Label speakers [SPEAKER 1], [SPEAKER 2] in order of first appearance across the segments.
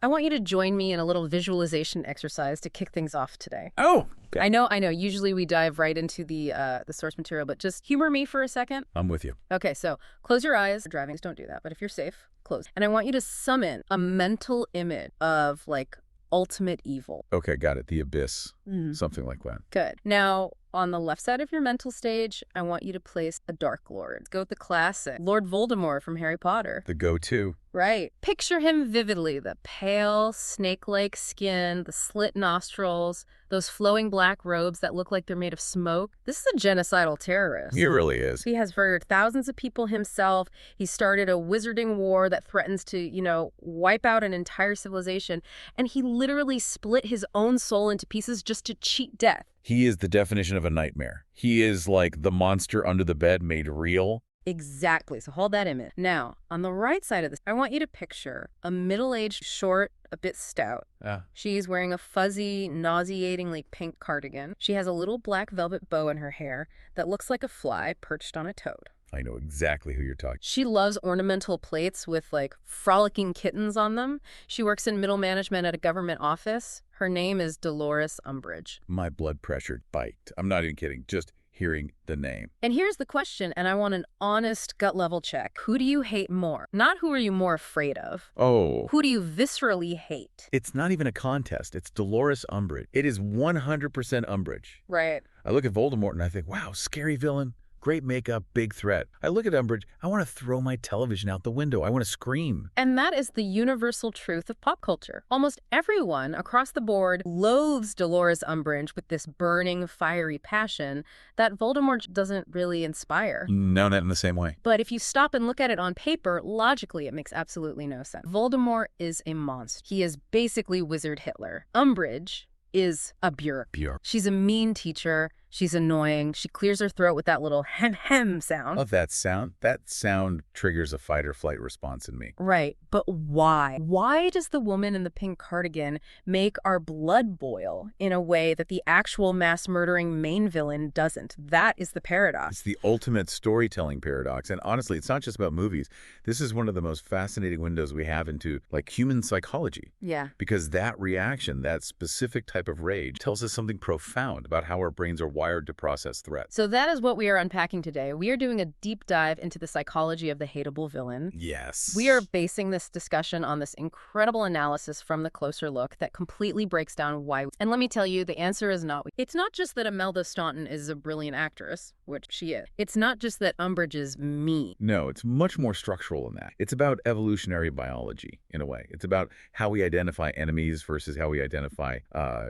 [SPEAKER 1] I want you to join me in a little visualization exercise to kick things off today.
[SPEAKER 2] Oh, okay.
[SPEAKER 1] I know. Usually we dive right into the source material, but just humor me for a second.
[SPEAKER 2] I'm with you.
[SPEAKER 1] Okay, so close your eyes. Driving, don't do that. But if you're safe, close. And I want you to summon a mental image of, like, ultimate evil.
[SPEAKER 2] Okay, got it. The abyss. Something like that.
[SPEAKER 1] Good. Now, on the left side of your mental stage, I want you to place a Dark Lord. Let's go with the classic. Lord Voldemort from Harry Potter.
[SPEAKER 2] The go-to.
[SPEAKER 1] Right. Picture him vividly. The pale, snake-like skin, the slit nostrils, those flowing black robes that look like they're made of smoke. This is a genocidal terrorist.
[SPEAKER 2] He really is.
[SPEAKER 1] He has murdered thousands of people himself. He started a wizarding war that threatens to, wipe out an entire civilization. And he literally split his own soul into pieces just to cheat death.
[SPEAKER 2] He is the definition of a nightmare. He is like the monster under the bed made real.
[SPEAKER 1] Exactly. So hold that image. Now, on the right side of this, I want you to picture a middle-aged, short, a bit stout. She's wearing a fuzzy, nauseatingly pink cardigan. She has a little black velvet bow in her hair that looks like a fly perched on a toad.
[SPEAKER 2] I know exactly who you're talking.
[SPEAKER 1] She loves ornamental plates with, like, frolicking kittens on them. She works in middle management at a government office. Her name is Dolores Umbridge.
[SPEAKER 2] My blood pressure spiked. I'm not even kidding. Just hearing the name.
[SPEAKER 1] And here's the question, and I want an honest gut level check. Who do you hate more? Not who are you more afraid of.
[SPEAKER 2] Oh.
[SPEAKER 1] Who do you viscerally hate?
[SPEAKER 2] It's not even a contest. It's Dolores Umbridge. It is 100% Umbridge.
[SPEAKER 1] Right.
[SPEAKER 2] I look at Voldemort and I think, wow, scary villain. Great makeup, big threat. I look at Umbridge, I want to throw my television out the window. I want to scream.
[SPEAKER 1] And that is the universal truth of pop culture. Almost everyone across the board loathes Dolores Umbridge with this burning, fiery passion that Voldemort doesn't really inspire.
[SPEAKER 2] No, not in the same way.
[SPEAKER 1] But if you stop and look at it on paper, logically it makes absolutely no sense. Voldemort is a monster. He is basically Wizard Hitler. Umbridge is a bureaucrat. She's a mean teacher. She's annoying. She clears her throat with that little hem sound.
[SPEAKER 2] Love that sound. That sound triggers a fight or flight response in me.
[SPEAKER 1] Right. But why? Why does the woman in the pink cardigan make our blood boil in a way that the actual mass murdering main villain doesn't? That is the paradox.
[SPEAKER 2] It's the ultimate storytelling paradox. And honestly, it's not just about movies. This is one of the most fascinating windows we have into, like, human psychology.
[SPEAKER 1] Yeah.
[SPEAKER 2] Because that reaction, that specific type of rage, tells us something profound about how our brains are wired to process threats.
[SPEAKER 1] So that is what we are unpacking today. We are doing a deep dive into the psychology of the hateable villain.
[SPEAKER 2] Yes.
[SPEAKER 1] We are basing this discussion on this incredible analysis from The Closer Look that completely breaks down why. And let me tell you, the answer is not. It's not just that Imelda Staunton is a brilliant actress, which she is. It's not just that Umbridge is mean.
[SPEAKER 2] No, it's much more structural than that. It's about evolutionary biology, in a way. It's about how we identify enemies versus how we identify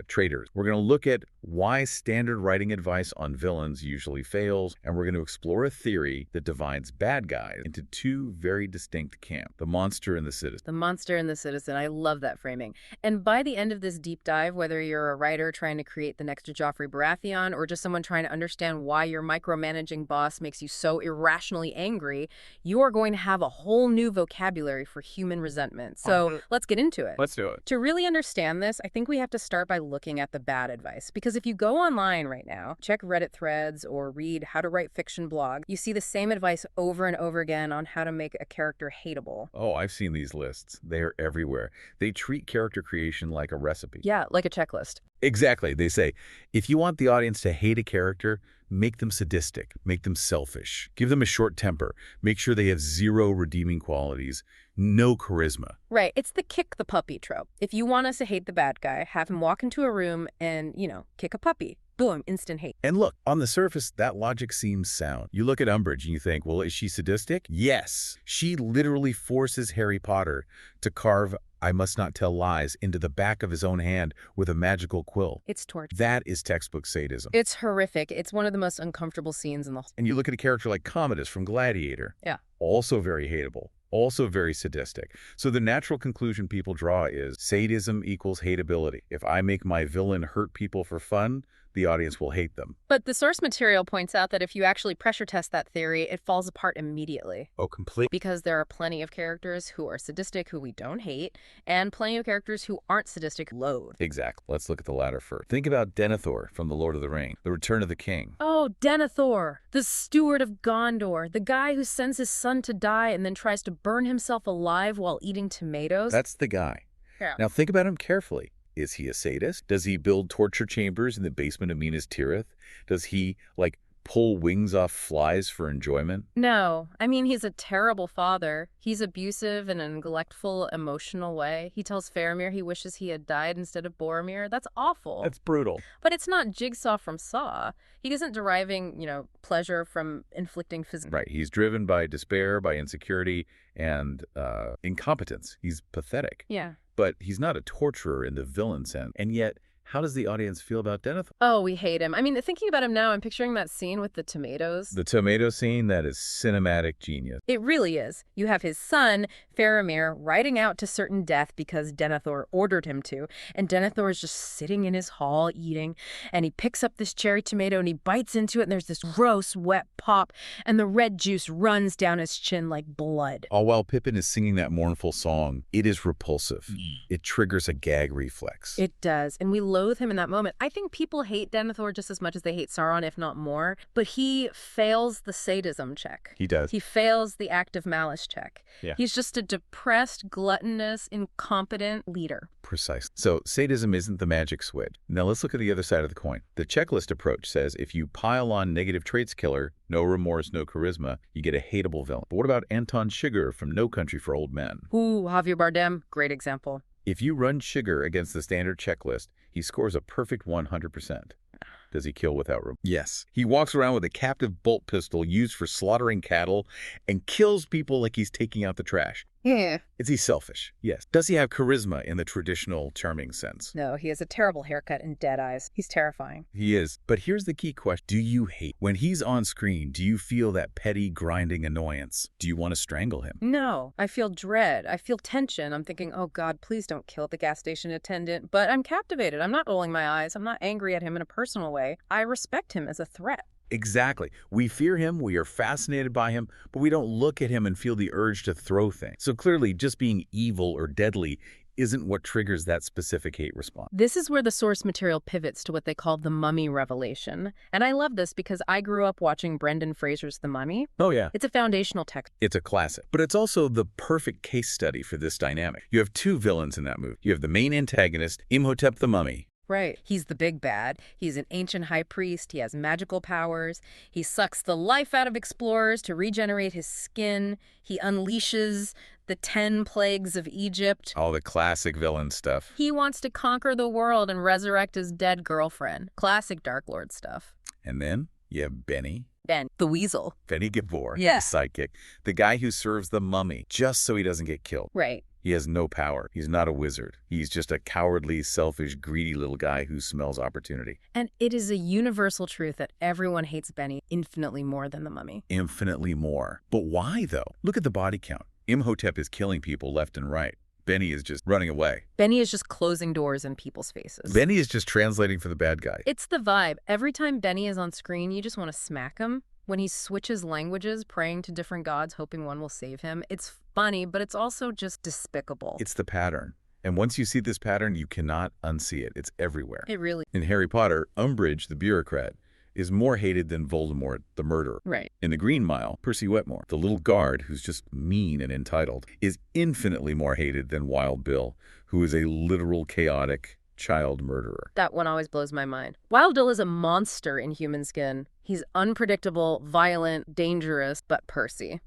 [SPEAKER 2] traitors. We're going to look at why standard writing advice on villains usually fails, and we're going to explore a theory that divides bad guys into two very distinct camps, the monster and the citizen.
[SPEAKER 1] The monster and the citizen. I love that framing. And by the end of this deep dive, whether you're a writer trying to create the next Joffrey Baratheon or just someone trying to understand why your micromanaging boss makes you so irrationally angry, you are going to have a whole new vocabulary for human resentment. So let's get into it.
[SPEAKER 2] Let's do it.
[SPEAKER 1] To really understand this, I think we have to start by looking at the bad advice. Because if you go online right now, check Reddit threads or read How to Write Fiction blog, you see the same advice over and over again on how to make a character hateable.
[SPEAKER 2] Oh, I've seen these lists. They are everywhere. They treat character creation like a recipe.
[SPEAKER 1] Yeah, like a checklist.
[SPEAKER 2] Exactly. They say, if you want the audience to hate a character, make them sadistic, make them selfish, give them a short temper, make sure they have zero redeeming qualities, no charisma.
[SPEAKER 1] Right. It's the kick the puppy trope. If you want us to hate the bad guy, have him walk into a room and, kick a puppy. Boom, instant hate.
[SPEAKER 2] And look, on the surface, that logic seems sound. You look at Umbridge and you think, well, is she sadistic? Yes. She literally forces Harry Potter to carve "I must not tell lies" into the back of his own hand with a magical quill.
[SPEAKER 1] It's torture.
[SPEAKER 2] That is textbook sadism.
[SPEAKER 1] It's horrific. It's one of the most uncomfortable scenes in the whole.
[SPEAKER 2] And you look at a character like Commodus from Gladiator.
[SPEAKER 1] Yeah.
[SPEAKER 2] Also very hateable. Also very sadistic. So the natural conclusion people draw is sadism equals hateability. If I make my villain hurt people for fun, the audience will hate them.
[SPEAKER 1] But the source material points out that if you actually pressure test that theory, it falls apart immediately.
[SPEAKER 2] Oh, completely.
[SPEAKER 1] Because there are plenty of characters who are sadistic who we don't hate, and plenty of characters who aren't sadistic loathe.
[SPEAKER 2] Exactly. Let's look at the latter first. Think about Denethor from The Lord of the Rings, The Return of the King.
[SPEAKER 1] Oh, Denethor, the steward of Gondor, the guy who sends his son to die and then tries to burn himself alive while eating tomatoes.
[SPEAKER 2] That's the guy.
[SPEAKER 1] Yeah.
[SPEAKER 2] Now think about him carefully. Is he a sadist? Does he build torture chambers in the basement of Minas Tirith? Does he, like, pull wings off flies for enjoyment?
[SPEAKER 1] No, I mean, he's a terrible father. He's abusive in a neglectful, emotional way. He tells Faramir he wishes he had died instead of Boromir. That's awful.
[SPEAKER 2] That's brutal.
[SPEAKER 1] But it's not Jigsaw from Saw. He isn't deriving, pleasure from inflicting physical...
[SPEAKER 2] Right. He's driven by despair, by insecurity, and incompetence. He's pathetic.
[SPEAKER 1] Yeah.
[SPEAKER 2] But he's not a torturer in the villain sense. And yet, how does the audience feel about Denethor?
[SPEAKER 1] Oh, we hate him. I mean, thinking about him now, I'm picturing that scene with the tomatoes.
[SPEAKER 2] The tomato scene, that is cinematic genius.
[SPEAKER 1] It really is. You have his son, Faramir, riding out to certain death because Denethor ordered him to, and Denethor is just sitting in his hall eating, and he picks up this cherry tomato and he bites into it, and there's this gross, wet pop, and the red juice runs down his chin like blood.
[SPEAKER 2] All while Pippin is singing that mournful song, it is repulsive. It triggers a gag reflex.
[SPEAKER 1] It does, and we loathe him in that moment. I think people hate Denethor just as much as they hate Sauron, if not more, but he fails the sadism check.
[SPEAKER 2] He does.
[SPEAKER 1] He fails the active malice check.
[SPEAKER 2] Yeah.
[SPEAKER 1] He's just a depressed, gluttonous, incompetent leader.
[SPEAKER 2] Precise. So sadism isn't the magic switch. Now let's look at the other side of the coin. The checklist approach says if you pile on negative traits killer, no remorse, no charisma, you get a hateable villain. But what about Anton Chigurh from No Country for Old Men?
[SPEAKER 1] Ooh, Javier Bardem, great example.
[SPEAKER 2] If you run Chigurh against the standard checklist, he scores a perfect 100%. Does he kill without room? Yes. He walks around with a captive bolt pistol used for slaughtering cattle and kills people like he's taking out the trash.
[SPEAKER 1] Yeah.
[SPEAKER 2] Is he selfish? Yes. Does he have charisma in the traditional charming sense?
[SPEAKER 1] No, he has a terrible haircut and dead eyes. He's terrifying.
[SPEAKER 2] He is. But here's the key question. Do you hate? When he's on screen, do you feel that petty, grinding annoyance? Do you want to strangle him?
[SPEAKER 1] No, I feel dread. I feel tension. I'm thinking, oh God, please don't kill the gas station attendant. But I'm captivated. I'm not rolling my eyes. I'm not angry at him in a personal way. I respect him as a threat.
[SPEAKER 2] Exactly. We fear him, we are fascinated by him, but we don't look at him and feel the urge to throw things. So clearly, just being evil or deadly isn't what triggers that specific hate response.
[SPEAKER 1] This is where the source material pivots to what they call the mummy revelation. And I love this because I grew up watching Brendan Fraser's The Mummy.
[SPEAKER 2] Oh, yeah.
[SPEAKER 1] It's a foundational text.
[SPEAKER 2] It's a classic. But it's also the perfect case study for this dynamic. You have two villains in that movie. You have the main antagonist, Imhotep the Mummy.
[SPEAKER 1] Right. He's the big bad. He's an ancient high priest. He has magical powers. He sucks the life out of explorers to regenerate his skin. He unleashes the 10 plagues of Egypt.
[SPEAKER 2] All the classic villain stuff.
[SPEAKER 1] He wants to conquer the world and resurrect his dead girlfriend. Classic Dark Lord stuff.
[SPEAKER 2] And then you have Benny.
[SPEAKER 1] Ben, the weasel.
[SPEAKER 2] Benny Gabor,
[SPEAKER 1] Yeah.
[SPEAKER 2] the sidekick. The guy who serves the mummy just so he doesn't get killed.
[SPEAKER 1] Right.
[SPEAKER 2] He has no power. He's not a wizard. He's just a cowardly, selfish, greedy little guy who smells opportunity.
[SPEAKER 1] And it is a universal truth that everyone hates Benny infinitely more than the mummy.
[SPEAKER 2] Infinitely more. But why, though? Look at the body count. Imhotep is killing people left and right. Benny is just running away.
[SPEAKER 1] Benny is just closing doors in people's faces.
[SPEAKER 2] Benny is just translating for the bad guy.
[SPEAKER 1] It's the vibe. Every time Benny is on screen, you just want to smack him. When he switches languages, praying to different gods, hoping one will save him, it's funny, but it's also just despicable.
[SPEAKER 2] It's the pattern. And once you see this pattern, you cannot unsee it. It's everywhere.
[SPEAKER 1] It really...
[SPEAKER 2] In Harry Potter, Umbridge, the bureaucrat, is more hated than Voldemort, the murderer.
[SPEAKER 1] Right.
[SPEAKER 2] In The Green Mile, Percy Wetmore, the little guard who's just mean and entitled, is infinitely more hated than Wild Bill, who is a literal chaotic child murderer.
[SPEAKER 1] That one always blows my mind. Wild Bill is a monster in human skin. He's unpredictable, violent, dangerous, but Percy's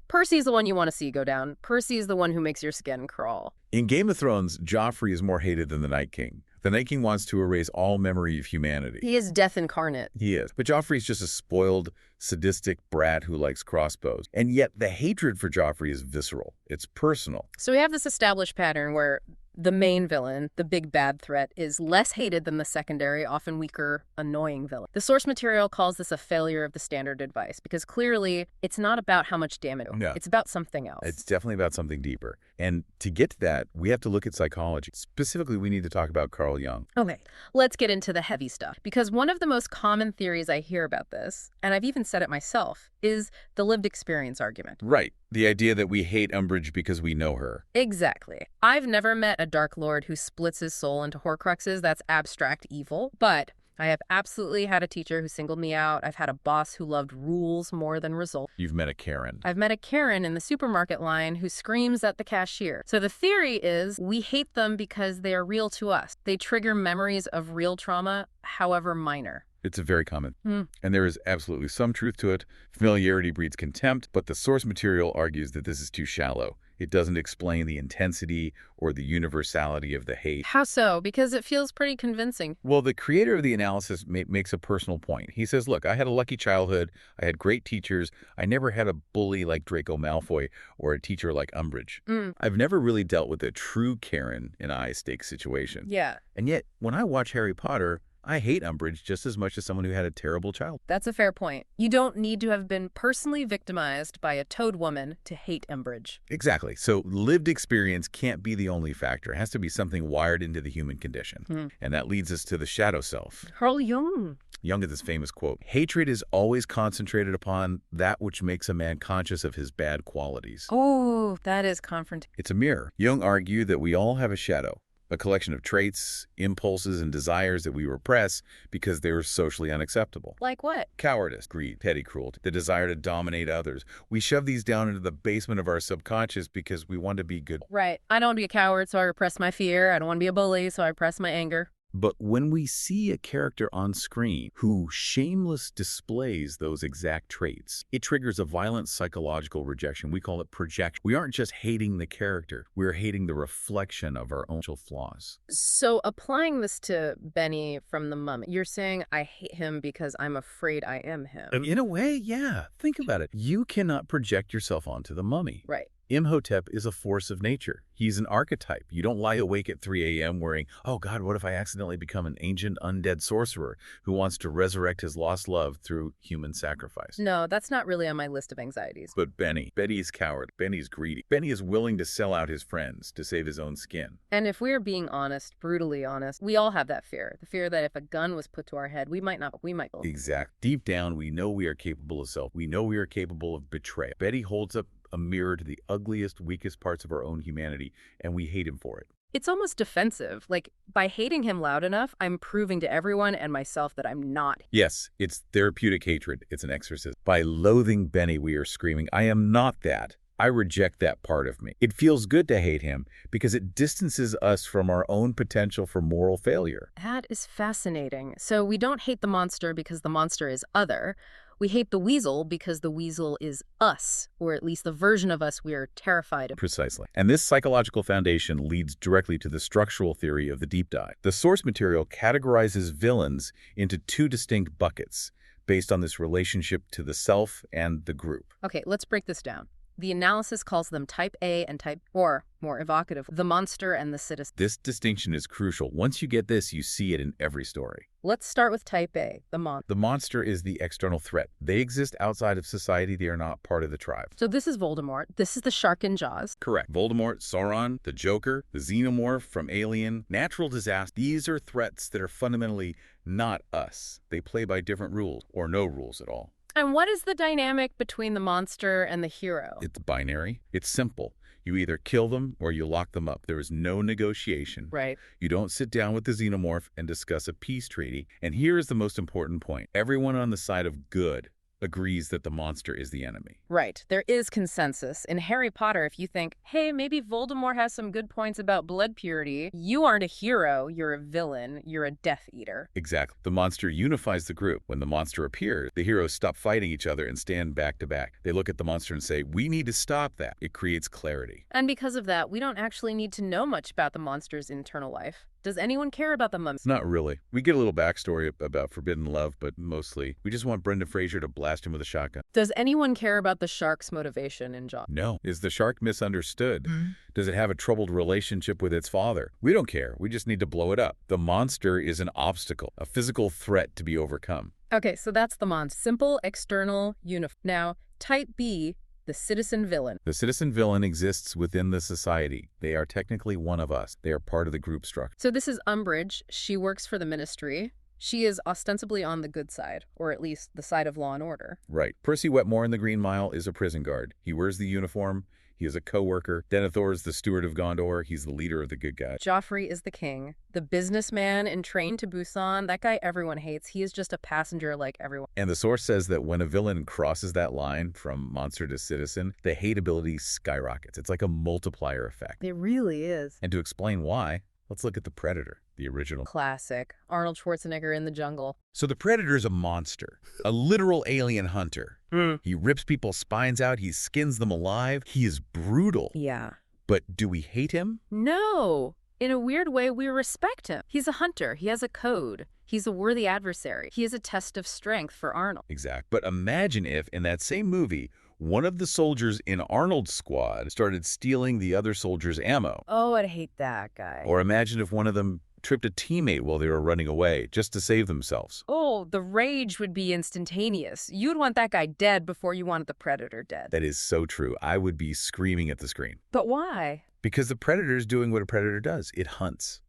[SPEAKER 1] the one you want to see go down. Percy is the one who makes your skin crawl.
[SPEAKER 2] In Game of Thrones, Joffrey is more hated than the Night King. The Night King wants to erase all memory of humanity.
[SPEAKER 1] He is death incarnate.
[SPEAKER 2] He is. But Joffrey's just a spoiled, sadistic brat who likes crossbows. And yet the hatred for Joffrey is visceral. It's personal.
[SPEAKER 1] So we have this established pattern where the main villain, the big bad threat, is less hated than the secondary, often weaker, annoying villain. The source material calls this a failure of the standard advice because clearly it's not about how much damage.
[SPEAKER 2] No.
[SPEAKER 1] It's about something else.
[SPEAKER 2] It's definitely about something deeper. And to get to that, we have to look at psychology. Specifically, we need to talk about Carl Jung.
[SPEAKER 1] Okay, let's get into the heavy stuff. Because one of the most common theories I hear about this, and I've even said it myself, is the lived experience argument.
[SPEAKER 2] Right. The idea that we hate Umbridge because we know her.
[SPEAKER 1] Exactly. I've never met a Dark Lord who splits his soul into Horcruxes. That's abstract evil. But I have absolutely had a teacher who singled me out. I've had a boss who loved rules more than results.
[SPEAKER 2] You've met a Karen.
[SPEAKER 1] I've met a Karen in the supermarket line who screams at the cashier. So the theory is we hate them because they are real to us. They trigger memories of real trauma, however minor.
[SPEAKER 2] It's a very common. And there is absolutely some truth to it. Familiarity breeds contempt, but the source material argues that this is too shallow. It doesn't explain the intensity or the universality of the hate.
[SPEAKER 1] How so? Because it feels pretty convincing.
[SPEAKER 2] Well, the creator of the analysis makes a personal point. He says, look, I had a lucky childhood. I had great teachers. I never had a bully like Draco Malfoy or a teacher like Umbridge. I've never really dealt with a true Karen in a high-stakes situation.
[SPEAKER 1] Yeah.
[SPEAKER 2] And yet, when I watch Harry Potter, I hate Umbridge just as much as someone who had a terrible child.
[SPEAKER 1] That's a fair point. You don't need to have been personally victimized by a toad woman to hate Umbridge.
[SPEAKER 2] Exactly. So lived experience can't be the only factor. It has to be something wired into the human condition. And that leads us to the shadow self.
[SPEAKER 1] Carl Jung.
[SPEAKER 2] Jung has this famous quote, hatred is always concentrated upon that which makes a man conscious of his bad qualities.
[SPEAKER 1] Oh, that is confronting.
[SPEAKER 2] It's a mirror. Jung argued that we all have a shadow, a collection of traits, impulses, and desires that we repress because they are socially unacceptable.
[SPEAKER 1] Like what?
[SPEAKER 2] Cowardice, greed, petty cruelty, the desire to dominate others. We shove these down into the basement of our subconscious because we want to be good.
[SPEAKER 1] Right. I don't want to be a coward, so I repress my fear. I don't want to be a bully, so I repress my anger.
[SPEAKER 2] But when we see a character on screen who shameless displays those exact traits, it triggers a violent psychological rejection. We call it projection. We aren't just hating the character. We're hating the reflection of our own flaws.
[SPEAKER 1] So applying this to Benny from The Mummy, you're saying I hate him because I'm afraid I am him.
[SPEAKER 2] In a way, yeah. Think about it. You cannot project yourself onto the mummy.
[SPEAKER 1] Right.
[SPEAKER 2] Imhotep is a force of nature. He's an archetype. You don't lie awake at 3 a.m. worrying, oh God, what if I accidentally become an ancient undead sorcerer who wants to resurrect his lost love through human sacrifice?
[SPEAKER 1] No, that's not really on my list of anxieties.
[SPEAKER 2] But Benny is coward. Benny's greedy. Benny is willing to sell out his friends to save his own skin.
[SPEAKER 1] And if we're being honest, brutally honest, we all have that fear. The fear that if a gun was put to our head, we might.
[SPEAKER 2] Exact. Deep down, we know we are capable of self. We know we are capable of betrayal. Betty holds up a mirror to the ugliest, weakest parts of our own humanity, and we hate him for it.
[SPEAKER 1] It's almost defensive. Like, by hating him loud enough, I'm proving to everyone and myself that I'm not.
[SPEAKER 2] Yes, it's therapeutic hatred. It's an exorcism. By loathing Benny, we are screaming, I am not that. I reject that part of me. It feels good to hate him because it distances us from our own potential for moral failure.
[SPEAKER 1] That is fascinating. So we don't hate the monster because the monster is other. We hate the weasel because the weasel is us, or at least the version of us we are terrified of.
[SPEAKER 2] Precisely. And this psychological foundation leads directly to the structural theory of the deep dive. The source material categorizes villains into two distinct buckets based on this relationship to the self and the group.
[SPEAKER 1] Okay, let's break this down. The analysis calls them Type A and Type, or more evocative, the monster and the citizen.
[SPEAKER 2] This distinction is crucial. Once you get this, you see it in every story.
[SPEAKER 1] Let's start with Type A, the monster.
[SPEAKER 2] The monster is the external threat. They exist outside of society. They are not part of the tribe.
[SPEAKER 1] So this is Voldemort. This is the shark in Jaws.
[SPEAKER 2] Correct. Voldemort, Sauron, the Joker, the Xenomorph from Alien, natural disaster. These are threats that are fundamentally not us. They play by different rules, or no rules at all.
[SPEAKER 1] And what is the dynamic between the monster and the hero?
[SPEAKER 2] It's binary. It's simple. You either kill them or you lock them up. There is no negotiation.
[SPEAKER 1] Right.
[SPEAKER 2] You don't sit down with the Xenomorph and discuss a peace treaty. And here is the most important point. Everyone on the side of good agrees that the monster is the enemy.
[SPEAKER 1] Right. There is consensus. In Harry Potter, if you think, hey, maybe Voldemort has some good points about blood purity, you aren't a hero, you're a villain, you're a Death Eater.
[SPEAKER 2] Exactly. The monster unifies the group. When the monster appears, the heroes stop fighting each other and stand back to back. They look at the monster and say, we need to stop that. It creates clarity.
[SPEAKER 1] And because of that, we don't actually need to know much about the monster's internal life. Does anyone care about the mummy?
[SPEAKER 2] Not really. We get a little backstory about forbidden love, but mostly we just want Brendan Fraser to blast him with a shotgun.
[SPEAKER 1] Does anyone care about the shark's motivation in Jaws?
[SPEAKER 2] No. Is the shark misunderstood? Does it have a troubled relationship with its father? We don't care. We just need to blow it up. The monster is an obstacle, a physical threat to be overcome.
[SPEAKER 1] Okay, so that's the monster. Simple, external, uniform. Now, Type B, the citizen villain.
[SPEAKER 2] The citizen villain exists within the society. They are technically one of us. They are part of the group structure.
[SPEAKER 1] So this is Umbridge. She works for the Ministry. She is ostensibly on the good side, or at least the side of law and order.
[SPEAKER 2] Right. Percy Wetmore in The Green Mile is a prison guard. He wears the uniform. He is a co-worker. Denethor is the steward of Gondor. He's the leader of the good guys.
[SPEAKER 1] Joffrey is the king. The businessman in Train to Busan, that guy everyone hates. He is just a passenger like everyone.
[SPEAKER 2] And the source says that when a villain crosses that line from monster to citizen, the hateability skyrockets. It's like a multiplier effect.
[SPEAKER 1] It really is.
[SPEAKER 2] And to explain why, let's look at the Predator, the original.
[SPEAKER 1] Classic. Arnold Schwarzenegger in the jungle.
[SPEAKER 2] So the Predator's a monster, a literal alien hunter. He rips people's spines out, he skins them alive. He is brutal.
[SPEAKER 1] Yeah.
[SPEAKER 2] But do we hate him?
[SPEAKER 1] No. In a weird way, we respect him. He's a hunter. He has a code. He's a worthy adversary. He is a test of strength for Arnold.
[SPEAKER 2] Exact. But imagine if, in that same movie, one of the soldiers in Arnold's squad started stealing the other soldier's ammo.
[SPEAKER 1] Oh, I'd hate that guy.
[SPEAKER 2] Or imagine if one of them tripped a teammate while they were running away just to save themselves.
[SPEAKER 1] Oh, the rage would be instantaneous. You'd want that guy dead before you wanted the Predator dead.
[SPEAKER 2] That is so true. I would be screaming at the screen.
[SPEAKER 1] But why?
[SPEAKER 2] Because the Predator is doing what a Predator does. It hunts.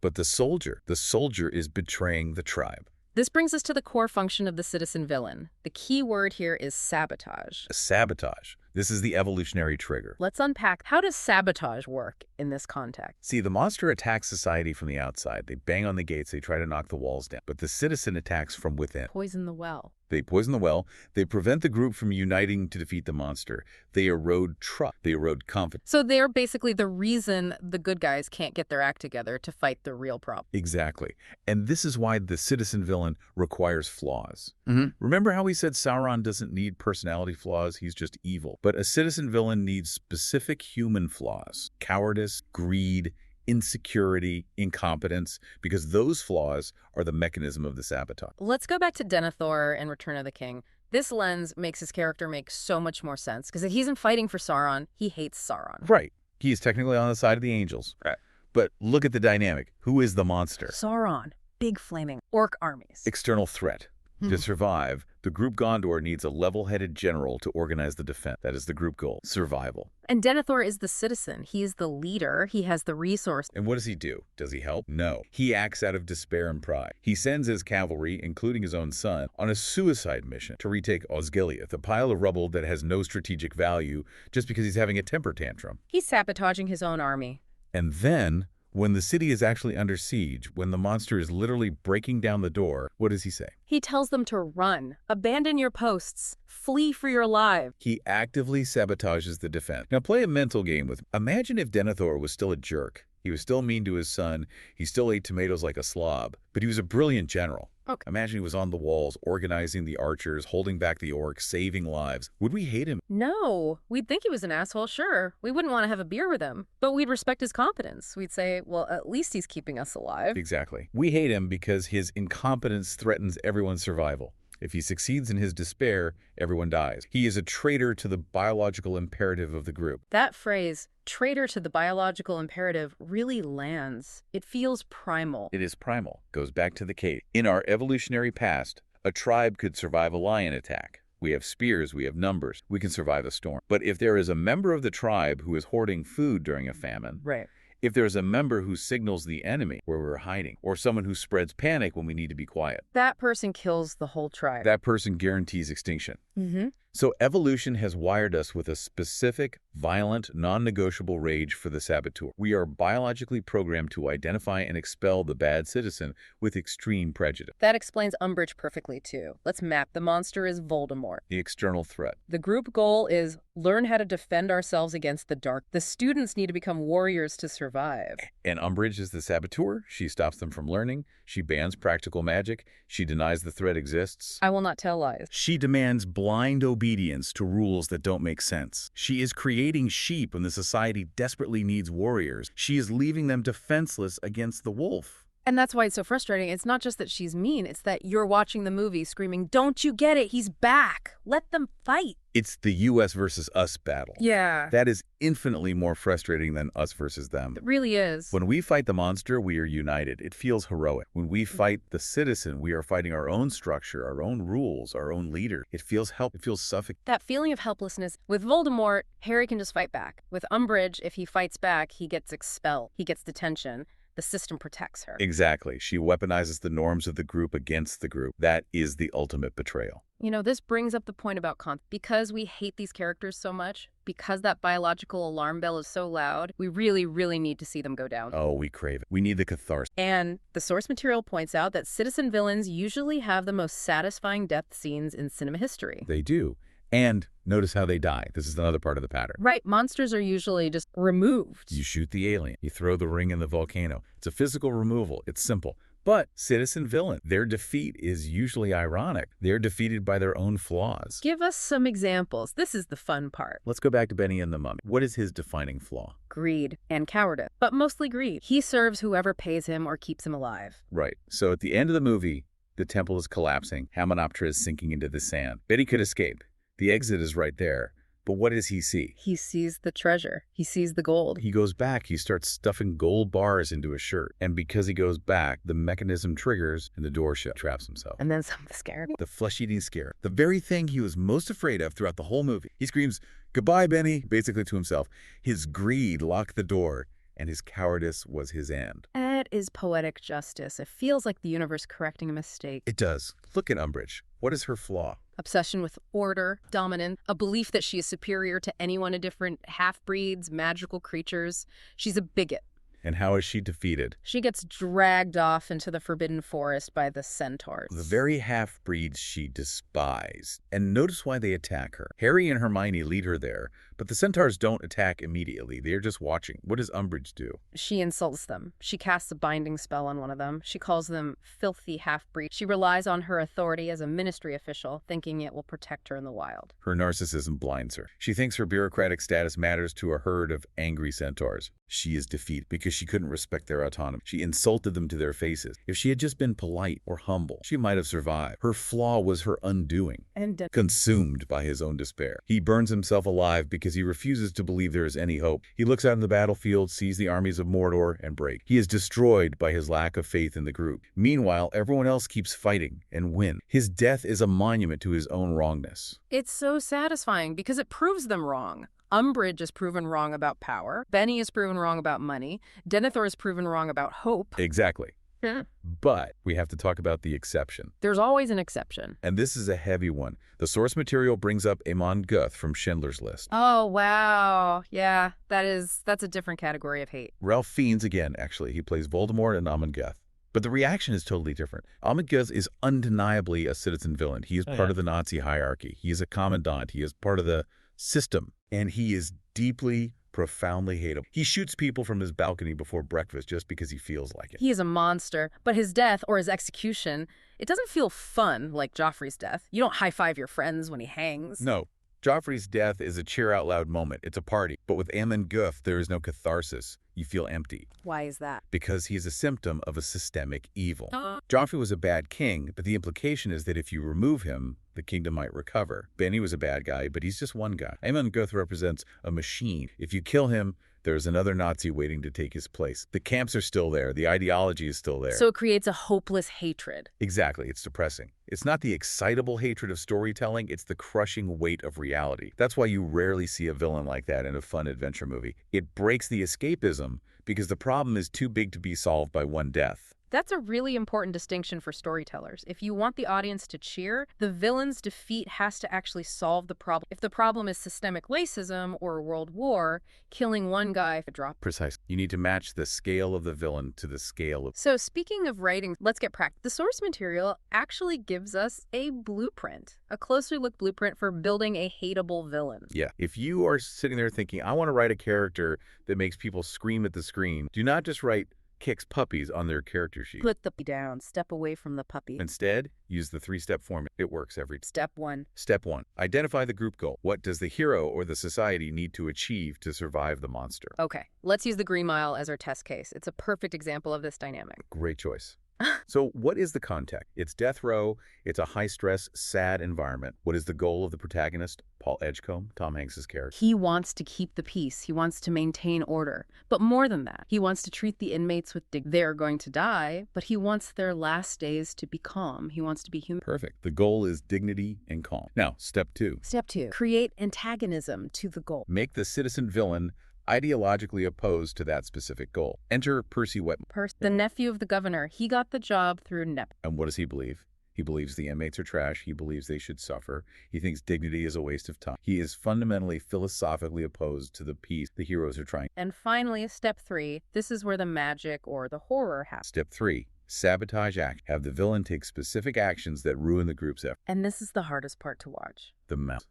[SPEAKER 2] But the soldier is betraying the tribe.
[SPEAKER 1] This brings us to the core function of the citizen villain. The key word here is sabotage.
[SPEAKER 2] Sabotage. This is the evolutionary trigger.
[SPEAKER 1] Let's unpack, how does sabotage work in this context?
[SPEAKER 2] See, the monster attacks society from the outside. They bang on the gates, they try to knock the walls down. But the citizen attacks from within.
[SPEAKER 1] Poison the well.
[SPEAKER 2] They poison the well. They prevent the group from uniting to defeat the monster. They erode trust. They erode confidence.
[SPEAKER 1] So they're basically the reason the good guys can't get their act together to fight the real problem.
[SPEAKER 2] Exactly. And this is why the citizen villain requires flaws. Remember how we said Sauron doesn't need personality flaws? He's just evil. But a citizen villain needs specific human flaws. Cowardice, greed, insecurity, incompetence, because those flaws are the mechanism of the sabotage.
[SPEAKER 1] Let's go back to Denethor and Return of the King. This lens makes his character make so much more sense, because if he isn't fighting for Sauron, he hates Sauron.
[SPEAKER 2] Right. He is technically on the side of the angels. Right. But look at the dynamic. Who is the monster?
[SPEAKER 1] Sauron. Big flaming orc armies.
[SPEAKER 2] External threat. To survive, the group Gondor needs a level-headed general to organize the defense. That is the group goal, survival.
[SPEAKER 1] And Denethor is the citizen. He is the leader. He has the resource.
[SPEAKER 2] And what does he do? Does he help? No. He acts out of despair and pride. He sends his cavalry, including his own son, on a suicide mission to retake Osgiliath, a pile of rubble that has no strategic value just because he's having a temper tantrum.
[SPEAKER 1] He's sabotaging his own army.
[SPEAKER 2] And then, when the city is actually under siege, when the monster is literally breaking down the door, what does he say?
[SPEAKER 1] He tells them to run, abandon your posts, flee for your lives.
[SPEAKER 2] He actively sabotages the defense. Now play a mental game with him. Imagine if Denethor was still a jerk. He was still mean to his son. He still ate tomatoes like a slob. But he was a brilliant general.
[SPEAKER 1] Okay.
[SPEAKER 2] Imagine he was on the walls, organizing the archers, holding back the orcs, saving lives. Would we hate him?
[SPEAKER 1] No. We'd think he was an asshole, sure. We wouldn't want to have a beer with him. But we'd respect his competence. We'd say, well, at least he's keeping us alive.
[SPEAKER 2] Exactly. We hate him because his incompetence threatens everyone's survival. If he succeeds in his despair, everyone dies. He is a traitor to the biological imperative of the group.
[SPEAKER 1] That phrase, traitor to the biological imperative, really lands. It feels primal.
[SPEAKER 2] It is primal. Goes back to the cave. In our evolutionary past, a tribe could survive a lion attack. We have spears, we have numbers, we can survive a storm. But if there is a member of the tribe who is hoarding food during a famine,
[SPEAKER 1] Right.
[SPEAKER 2] if there's a member who signals the enemy where we're hiding, or someone who spreads panic when we need to be quiet,
[SPEAKER 1] That person kills the whole tribe.
[SPEAKER 2] that person guarantees extinction.
[SPEAKER 1] Mm-hmm.
[SPEAKER 2] So evolution has wired us with a specific, violent, non-negotiable rage for the saboteur. We are biologically programmed to identify and expel the bad citizen with extreme prejudice.
[SPEAKER 1] That explains Umbridge perfectly, too. Let's map. The monster is Voldemort.
[SPEAKER 2] The external threat.
[SPEAKER 1] The group goal is learn how to defend ourselves against the dark. The students need to become warriors to survive.
[SPEAKER 2] And Umbridge is the saboteur. She stops them from learning. She bans practical magic. She denies the threat exists.
[SPEAKER 1] I will not tell lies.
[SPEAKER 2] She demands blind obedience to rules that don't make sense. She is creating sheep when the society desperately needs warriors. She is leaving them defenseless against the wolf.
[SPEAKER 1] And that's why it's so frustrating. It's not just that she's mean. It's that you're watching the movie screaming, don't you get it? He's back. Let them fight.
[SPEAKER 2] It's the US versus us battle.
[SPEAKER 1] Yeah.
[SPEAKER 2] That is infinitely more frustrating than us versus them.
[SPEAKER 1] It really is.
[SPEAKER 2] When we fight the monster, we are united. It feels heroic. When we fight the citizen, we are fighting our own structure, our own rules, our own leader. It feels It feels suffocating.
[SPEAKER 1] That feeling of helplessness. With Voldemort, Harry can just fight back. With Umbridge, if he fights back, he gets expelled. He gets detention. The system protects her.
[SPEAKER 2] Exactly. She weaponizes the norms of the group against the group. That is the ultimate betrayal.
[SPEAKER 1] This brings up the point about because we hate these characters so much, because that biological alarm bell is so loud, we really, really need to see them go down.
[SPEAKER 2] Oh, we crave it. We need the catharsis.
[SPEAKER 1] And the source material points out that citizen villains usually have the most satisfying death scenes in cinema history.
[SPEAKER 2] They do. And notice how they die. This is another part of the pattern.
[SPEAKER 1] Right, monsters are usually just removed.
[SPEAKER 2] You shoot the alien. You throw the ring in the volcano. It's a physical removal. It's simple. But citizen villain, their defeat is usually ironic. They're defeated by their own flaws.
[SPEAKER 1] Give us some examples. This is the fun part.
[SPEAKER 2] Let's go back to Benny and the Mummy. What is his defining flaw?
[SPEAKER 1] Greed and cowardice, but mostly greed. He serves whoever pays him or keeps him alive.
[SPEAKER 2] Right. So at the end of the movie, the temple is collapsing. Hamunaptra is sinking into the sand. Benny could escape. The exit is right there. But what does he see?
[SPEAKER 1] He sees the treasure. He sees the gold.
[SPEAKER 2] He goes back. He starts stuffing gold bars into his shirt. And because he goes back, the mechanism triggers and the door traps himself.
[SPEAKER 1] And then some scare.
[SPEAKER 2] The flesh-eating scare. The very thing he was most afraid of throughout the whole movie. He screams, "Goodbye, Benny," basically to himself. His greed locked the door, and his cowardice was his end.
[SPEAKER 1] That is poetic justice. It feels like the universe correcting a mistake.
[SPEAKER 2] It does. Look at Umbridge. What is her flaw?
[SPEAKER 1] Obsession with order, dominance, a belief that she is superior to anyone of different half-breeds, magical creatures. She's a bigot.
[SPEAKER 2] And how is she defeated?
[SPEAKER 1] She gets dragged off into the Forbidden Forest by the centaurs.
[SPEAKER 2] The very half-breeds she despised. And notice why they attack her. Harry and Hermione lead her there, but the centaurs don't attack immediately. They're just watching. What does Umbridge do?
[SPEAKER 1] She insults them. She casts a binding spell on one of them. She calls them filthy half-breeds. She relies on her authority as a ministry official, thinking it will protect her in the wild.
[SPEAKER 2] Her narcissism blinds her. She thinks her bureaucratic status matters to a herd of angry centaurs. She is defeated because she couldn't respect their autonomy. She insulted them to their faces. If she had just been polite or humble, she might have survived. Her flaw was her undoing.
[SPEAKER 1] And
[SPEAKER 2] Consumed by his own despair. He burns himself alive because he refuses to believe there is any hope. He looks out in the battlefield, sees the armies of Mordor, and break. He is destroyed by his lack of faith in the group. Meanwhile, everyone else keeps fighting and win. His death is a monument to his own wrongness.
[SPEAKER 1] it's so satisfying because it proves them wrong. Umbridge is proven wrong about power. Benny is proven wrong about money. Denethor is proven wrong about hope.
[SPEAKER 2] Exactly.
[SPEAKER 1] Yeah.
[SPEAKER 2] But we have to talk about the exception.
[SPEAKER 1] There's always an exception.
[SPEAKER 2] And this is a heavy one. The source material brings up Amon Guth from Schindler's List.
[SPEAKER 1] Oh, wow. Yeah, that's a different category of hate.
[SPEAKER 2] Ralph Fiennes, again, actually, he plays Voldemort and Amon Guth. But the reaction is totally different. Amon Guth is undeniably a citizen villain. He is part of the Nazi hierarchy. He is a commandant. He is part of the system. And he is deeply, profoundly hateable. He shoots people from his balcony before breakfast just because he feels like it.
[SPEAKER 1] He is a monster, but his death or his execution, it doesn't feel fun like Joffrey's death. You don't high-five your friends when he hangs.
[SPEAKER 2] No. Joffrey's death is a cheer-out-loud moment. It's a party. But with Amon Guth, there is no catharsis. You feel empty.
[SPEAKER 1] Why is that?
[SPEAKER 2] Because he is a symptom of a systemic evil. Joffrey was a bad king, but the implication is that if you remove him, the kingdom might recover. Benny was a bad guy, but he's just one guy. Amon Guth represents a machine. If you kill him, there's another Nazi waiting to take his place. The camps are still there. The ideology is still there.
[SPEAKER 1] So it creates a hopeless hatred.
[SPEAKER 2] Exactly. It's depressing. It's not the excitable hatred of storytelling. It's the crushing weight of reality. That's why you rarely see a villain like that in a fun adventure movie. It breaks the escapism because the problem is too big to be solved by one death.
[SPEAKER 1] That's a really important distinction for storytellers. If you want the audience to cheer, the villain's defeat has to actually solve the problem. If the problem is systemic racism or a world war, killing one guy for drop.
[SPEAKER 2] Precise. You need to match the scale of the villain to the scale of...
[SPEAKER 1] So speaking of writing, let's get practical. The source material actually gives us a blueprint, a closer look blueprint for building a hateable villain.
[SPEAKER 2] Yeah. If you are sitting there thinking, I want to write a character that makes people scream at the screen, do not just write kicks puppies on their character sheet.
[SPEAKER 1] Put the puppy down. Step away from the puppy.
[SPEAKER 2] Instead, use the 3-step formula. It works every time.
[SPEAKER 1] Step 1.
[SPEAKER 2] Step 1. Identify the group goal. What does the hero or the society need to achieve to survive the monster?
[SPEAKER 1] Okay, let's use the Green Mile as our test case. It's a perfect example of this dynamic.
[SPEAKER 2] Great choice. So what is the context? It's death row. It's a high-stress, sad environment. What is the goal of the protagonist? Paul Edgecombe, Tom Hanks's character.
[SPEAKER 1] He wants to keep the peace. He wants to maintain order. But more than that, he wants to treat the inmates with dignity. They're going to die, but he wants their last days to be calm. He wants to be human.
[SPEAKER 2] Perfect. The goal is dignity and calm. Now, step 2.
[SPEAKER 1] Step 2. Create antagonism to the goal.
[SPEAKER 2] Make the citizen villain ideologically opposed to that specific goal. Enter Percy Wetmore.
[SPEAKER 1] The nephew of the governor. He got the job through nepotism.
[SPEAKER 2] And what does he believe? He believes the inmates are trash. He believes they should suffer. He thinks dignity is a waste of time. He is fundamentally philosophically opposed to the peace the heroes are trying.
[SPEAKER 1] And finally, step 3, this is where the magic or the horror happens.
[SPEAKER 2] Step 3. Sabotage act. Have the villain take specific actions that ruin the group's effort.
[SPEAKER 1] And this is the hardest part to watch.
[SPEAKER 2] The mouse.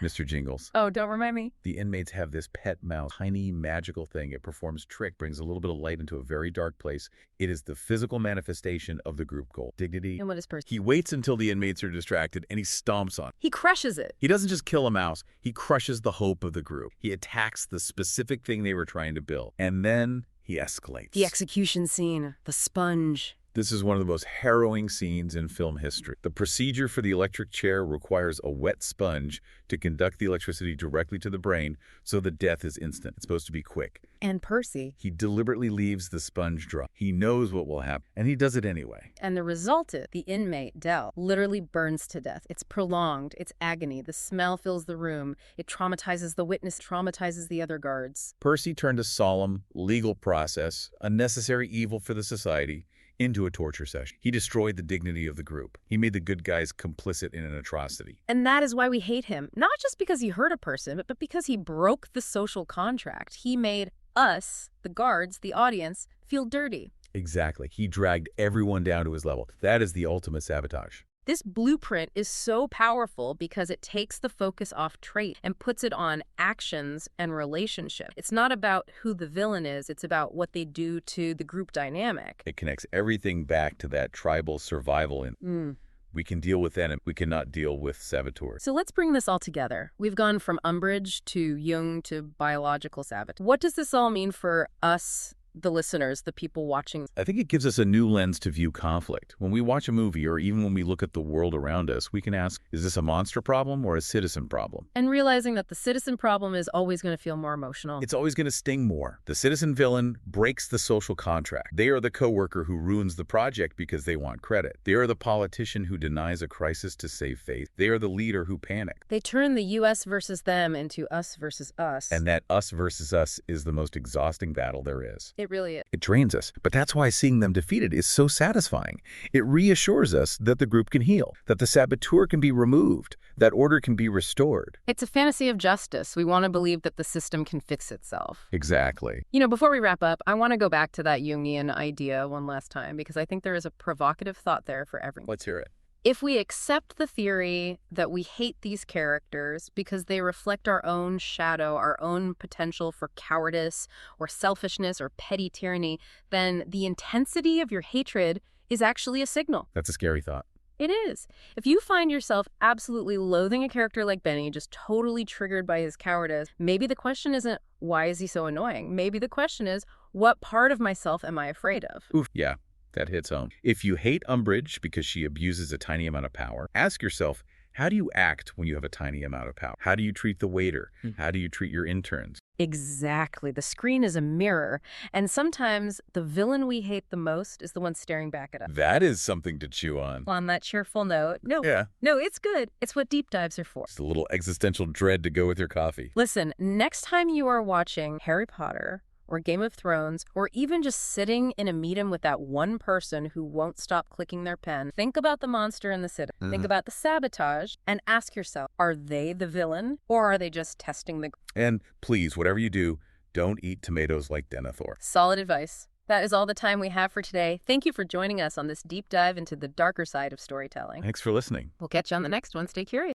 [SPEAKER 2] Mr. Jingles.
[SPEAKER 1] Oh, don't remind me.
[SPEAKER 2] The inmates have this pet mouse, tiny magical thing. It performs trick, brings a little bit of light into a very dark place. It is the physical manifestation of the group goal. Dignity.
[SPEAKER 1] And what is Percy?
[SPEAKER 2] He waits until the inmates are distracted and he stomps on it.
[SPEAKER 1] He crushes it.
[SPEAKER 2] He doesn't just kill a mouse, he crushes the hope of the group. He attacks the specific thing they were trying to build. And then he escalates.
[SPEAKER 1] The execution scene, the sponge.
[SPEAKER 2] This is one of the most harrowing scenes in film history. The procedure for the electric chair requires a wet sponge to conduct the electricity directly to the brain, so the death is instant. It's supposed to be quick.
[SPEAKER 1] And Percy.
[SPEAKER 2] He deliberately leaves the sponge dry. He knows what will happen, and he does it anyway.
[SPEAKER 1] And the result is the inmate, Dell, literally burns to death. It's prolonged. It's agony. The smell fills the room. It traumatizes the witness, traumatizes the other guards.
[SPEAKER 2] Percy turned a solemn, legal process, a necessary evil for the society, into a torture session. He destroyed the dignity of the group. He made the good guys complicit in an atrocity.
[SPEAKER 1] And that is why we hate him. Not just because he hurt a person, but because he broke the social contract. He made us, the guards, the audience, feel dirty.
[SPEAKER 2] Exactly. He dragged everyone down to his level. That is the ultimate sabotage.
[SPEAKER 1] This blueprint is so powerful because it takes the focus off trait and puts it on actions and relationship. It's not about who the villain is, it's about what they do to the group dynamic.
[SPEAKER 2] It connects everything back to that tribal survival. We can deal with that, and we cannot deal with saboteurs.
[SPEAKER 1] So let's bring this all together. We've gone from Umbridge to Jung to biological sabotage. What does this all mean for us, the listeners, the people watching?
[SPEAKER 2] I think it gives us a new lens to view conflict. When we watch a movie, or even when we look at the world around us, we can ask, is this a monster problem or a citizen problem?
[SPEAKER 1] And realizing that the citizen problem is always going to feel more emotional.
[SPEAKER 2] It's always going to sting more. The citizen villain breaks the social contract. They are the coworker who ruins the project because they want credit. They are the politician who denies a crisis to save face. They are the leader who panicked.
[SPEAKER 1] They turn the US versus them into us versus us.
[SPEAKER 2] And that us versus us is the most exhausting battle there is.
[SPEAKER 1] It really is.
[SPEAKER 2] It drains us, but that's why seeing them defeated is so satisfying. It reassures us that the group can heal, that the saboteur can be removed, that order can be restored.
[SPEAKER 1] It's a fantasy of justice. We want to believe that the system can fix itself.
[SPEAKER 2] Exactly.
[SPEAKER 1] You know, before we wrap up, I want to go back to that Jungian idea one last time because I think there is a provocative thought there for everyone.
[SPEAKER 2] Let's hear it.
[SPEAKER 1] If we accept the theory that we hate these characters because they reflect our own shadow, our own potential for cowardice or selfishness or petty tyranny, then the intensity of your hatred is actually a signal.
[SPEAKER 2] That's a scary thought.
[SPEAKER 1] It is. If you find yourself absolutely loathing a character like Benny, just totally triggered by his cowardice, maybe the question isn't, why is he so annoying? Maybe the question is, what part of myself am I afraid of?
[SPEAKER 2] Oof, yeah. That hits home. If you hate Umbridge because she abuses a tiny amount of power, ask yourself, how do you act when you have a tiny amount of power? How do you treat the waiter? How do you treat your interns?
[SPEAKER 1] Exactly. The screen is a mirror, and sometimes the villain we hate the most is the one staring back at us.
[SPEAKER 2] That is something to chew on.
[SPEAKER 1] On that cheerful note, no, it's good. It's what deep dives are for.
[SPEAKER 2] Just a little existential dread to go with your coffee.
[SPEAKER 1] Listen, next time you are watching Harry Potter, or Game of Thrones, or even just sitting in a meeting with that one person who won't stop clicking their pen, think about the monster in the city. Think about the sabotage and ask yourself, are they the villain or are they just testing the...
[SPEAKER 2] And please, whatever you do, don't eat tomatoes like Denethor.
[SPEAKER 1] Solid advice. That is all the time we have for today. Thank you for joining us on this deep dive into the darker side of storytelling.
[SPEAKER 2] Thanks for listening.
[SPEAKER 1] We'll catch you on the next one. Stay curious.